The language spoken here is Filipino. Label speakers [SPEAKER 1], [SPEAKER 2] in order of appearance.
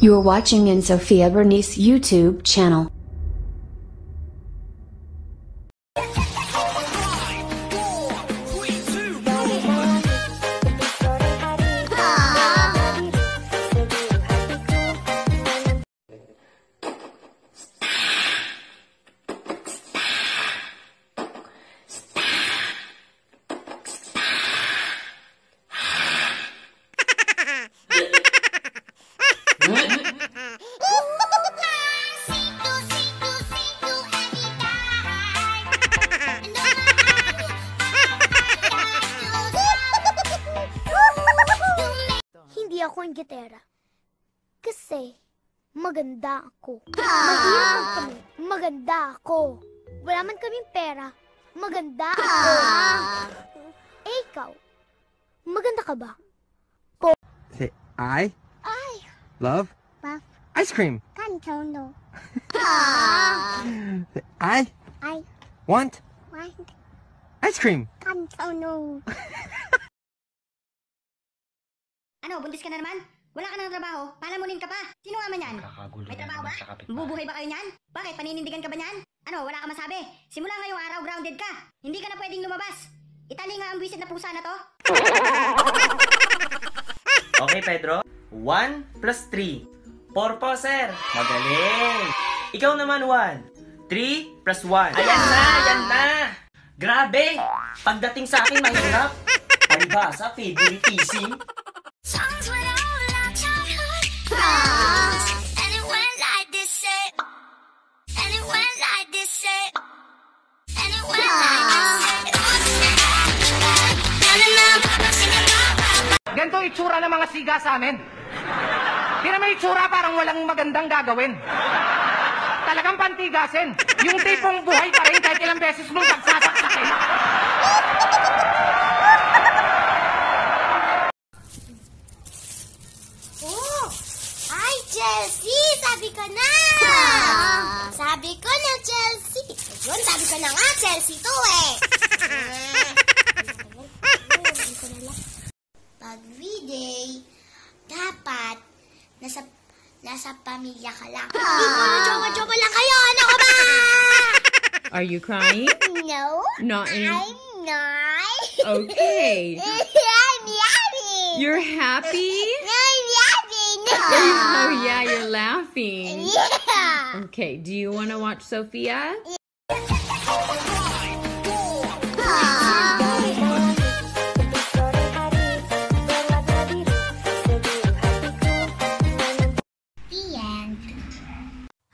[SPEAKER 1] You're watching in Sophia Bernice YouTube channel.
[SPEAKER 2] Hindi ako ang gitera. Kasi, maganda ako. Mahirap magkamit. Maganda ako. Wala man kaming pera. Maganda ako. Eh, ikaw, maganda ka ba?
[SPEAKER 3] Say, I love ice cream.
[SPEAKER 2] Kantono.
[SPEAKER 3] Say, I want ice cream.
[SPEAKER 2] Kantono.
[SPEAKER 4] Ano, buntis ka na naman? Wala ka ng trabaho? Palamunin ka pa? Sino nga man yan? May trabaho ba? Bubuhay ba kayo niyan? Bakit? Paninindigan ka ba niyan? Ano, wala ka masabi? Simula ngayong araw, grounded ka. Hindi ka na pwedeng lumabas. Itali nga ang buwisit na pusa na to.
[SPEAKER 5] Okay, Pedro. 1 plus 3. 4 po, sir. Magaling. Ikaw naman, 1. 3 plus 1. Ayan na, ayan na. Grabe. Pagdating sa akin, mahirap. Palibhasa, favoritism.
[SPEAKER 2] Songs with all our childhood friends. And it went like this, it. And it went like this, it. And it went like this, it.
[SPEAKER 6] Ganito itsura ng mga siga sa amin. Di naman itsura parang walang magandang gagawin. Talagang pantigasin. Yung tipong buhay pa rin kahit ilang beses mong pagsasaksakin.
[SPEAKER 2] Oh! Ay, Chelsea! Sabi ko na! Sabi ko na, Chelsea! Ayun, sabi ko na nga, Chelsea to eh! Pag V-Day, dapat nasa pamilya ka lang. Hindi ko na jowa-jowa lang kayo! Ano ka ba?
[SPEAKER 7] Are you crying?
[SPEAKER 2] No.
[SPEAKER 7] Not in...
[SPEAKER 2] I'm not.
[SPEAKER 7] Okay.
[SPEAKER 2] I'm laughing.
[SPEAKER 7] You're happy?
[SPEAKER 2] I'm laughing.
[SPEAKER 7] Oh, yeah, you're laughing.
[SPEAKER 2] Yeah.
[SPEAKER 7] Okay, do you want to watch Sophia?